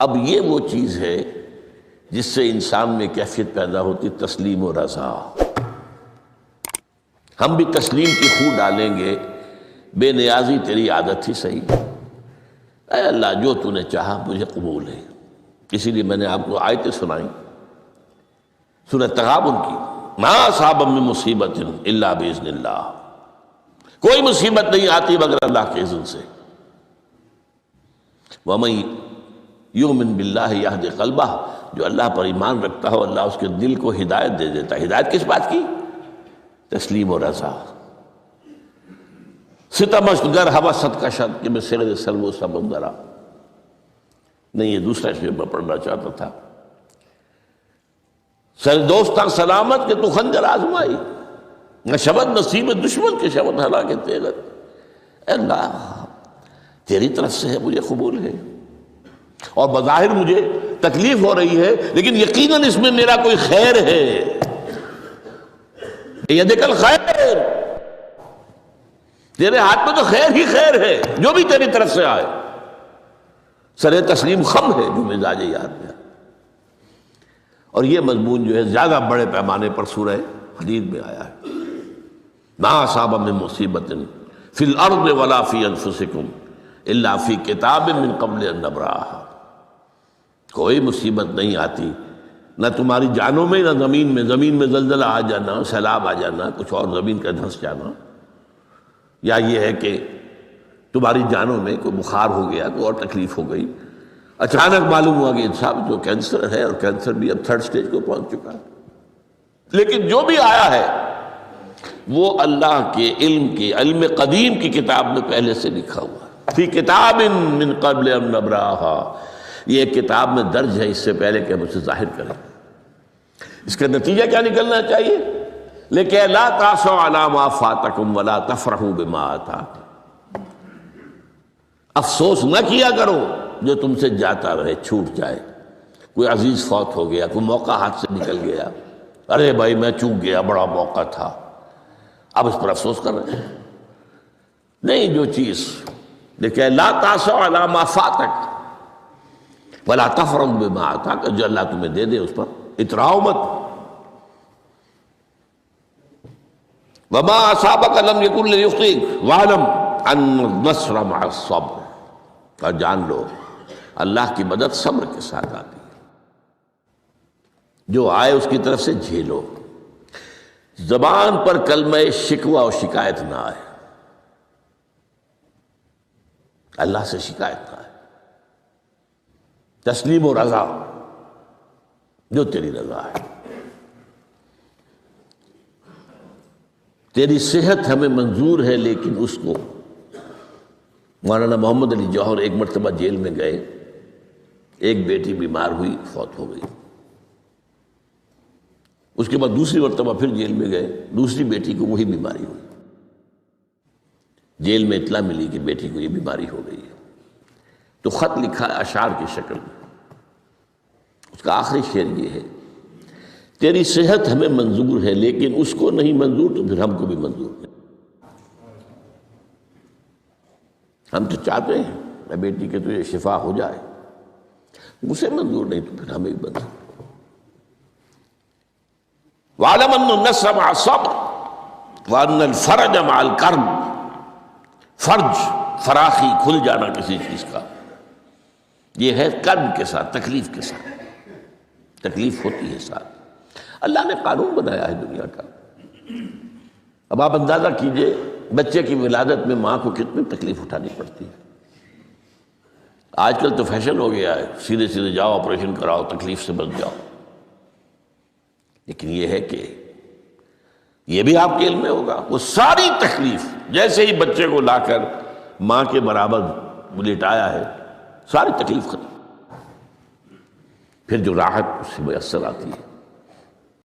اب یہ وہ چیز ہے جس سے انسان میں کیفیت پیدا ہوتی تسلیم و رضا۔ ہم بھی تسلیم کی خو ڈالیں گے، بے نیازی تیری عادت ہی صحیح، اے اللہ جو تو نے چاہا مجھے قبول ہے۔ اسی لیے میں نے آپ کو آیتیں سنائیں سورہ تغابن کی، ما اصاب من مصیبت الا باذن اللہ، کوئی مصیبت نہیں آتی مگر اللہ کے اذن سے۔ وَمَن یؤمن باللہ یہدی قلبہ، جو اللہ پر ایمان رکھتا ہو اللہ اس کے دل کو ہدایت دے دیتا ہے۔ ہدایت کس بات کی؟ تسلیم و رضا۔ ستمش گر حوست کا شد کہ میں سر سلو سمندرا، نہیں یہ دوسرا شعر میں پڑھنا چاہتا تھا۔ سر دوستاں سلامت کہ تو خنجر آزمائی، نہ شبد نصیب دشمن کے شبد ہلا کے تیغت۔ اے اللہ تیری طرف سے ہے، مجھے قبول ہے، اور بظاہر مجھے تکلیف ہو رہی ہے لیکن یقیناً اس میں میرا کوئی خیر ہے۔ یدک الخیر، تیرے ہاتھ میں تو خیر ہی خیر ہے، جو بھی تیری طرف سے آئے۔ سر تسلیم خم ہے جو مزاج یار میں، اور یہ مضمون جو ہے زیادہ بڑے پیمانے پر سورہ حدید میں آیا ہے۔ ما اصاب من مصیبت فی الارض ولا فی انفسکم الا فی کتاب من قبل ان نبرأہا، کوئی مصیبت نہیں آتی نہ تمہاری جانوں میں نہ زمین میں، زمین میں زلزلہ آ جانا، سیلاب آ جانا، کچھ اور زمین کا دھنس جانا، یا یہ ہے کہ تمہاری جانوں میں کوئی بخار ہو گیا، کوئی اور تکلیف ہو گئی، اچانک معلوم ہوا کہ صاحب جو کینسر ہے، اور کینسر بھی اب 3rd سٹیج کو پہنچ چکا ہے، لیکن جو بھی آیا ہے وہ اللہ کے علم قدیم کی کتاب میں پہلے سے لکھا ہوا ہے۔ فی کتاب من قبل ان نبرأہا، یہ ایک کتاب میں درج ہے اس سے پہلے کہ ہم اسے ظاہر کریں۔ اس کا نتیجہ کیا نکلنا چاہیے؟ لیکن لا تاسوا علی ما فاتکم ولا تفرحوا بما آتاکم، افسوس نہ کیا کرو جو تم سے جاتا رہے، چھوٹ جائے، کوئی عزیز فوت ہو گیا، کوئی موقع ہاتھ سے نکل گیا، ارے بھائی میں چوک گیا، بڑا موقع تھا، اب اس پر افسوس کر رہے ہیں۔ نہیں، جو چیز لیکن لا تاسوا علی ما فاتک ولا تفرحوا بما آتاک، جو اللہ تمہیں دے دے اس پر اتراؤ مت۔ وما اصابک لم یکن لیخطئک واعلم ان النصر مع الصبر، اور جان لو اللہ کی مدد صبر کے ساتھ آتی ہے، جو آئے اس کی طرف سے جھیلو۔ زبان پر کلمہ شکوہ اور شکایت نہ آئے، اللہ سے شکایت نہ آئے، تسلیم و رضا، جو تیری رضا ہے۔ تیری صحت ہمیں منظور ہے، لیکن اس کو مولانا محمد علی جوہر ایک مرتبہ جیل میں گئے، ایک بیٹی بیمار ہوئی، فوت ہو گئی، اس کے بعد دوسری مرتبہ پھر جیل میں گئے، دوسری بیٹی کو وہی بیماری ہوئی، جیل میں اطلاع ملی کہ بیٹی کو یہ بیماری ہو گئی ہے، تو خط لکھا اشعار کی شکل میں، اس کا آخری شعر یہ ہے، تیری صحت ہمیں منظور ہے لیکن اس کو نہیں منظور تو پھر ہم کو بھی منظور نہیں۔ ہم تو چاہتے ہیں میں بیٹی کے تجھے شفا ہو جائے، اسے منظور نہیں تو پھر ہمیں بھی منظور۔ وَاعْلَمْ أَنَّ النَّصْرَ مَعَ الصَّبْرِ وَأَنَّ الْفَرَجَ مَعَ الْكَرْبِ، فرج، فراخی، کھل جانا کسی چیز کا، یہ ہے کرب کے ساتھ، تکلیف کے ساتھ، تکلیف ہوتی ہے ساتھ۔ اللہ نے قانون بنایا ہے دنیا کا۔ اب آپ اندازہ کیجئے بچے کی ولادت میں ماں کو کتنی تکلیف اٹھانی پڑتی ہے۔ آج کل تو فیشن ہو گیا ہے، سیدھے سیدھے جاؤ آپریشن کراؤ، تکلیف سے بچ جاؤ، لیکن یہ ہے کہ یہ بھی آپ کے علم میں ہوگا، وہ ساری تکلیف جیسے ہی بچے کو لا کر ماں کے برابر لٹایا ہے، ساری تکلیف ختم، پھر جو راحت اس سے میسر آتی ہے۔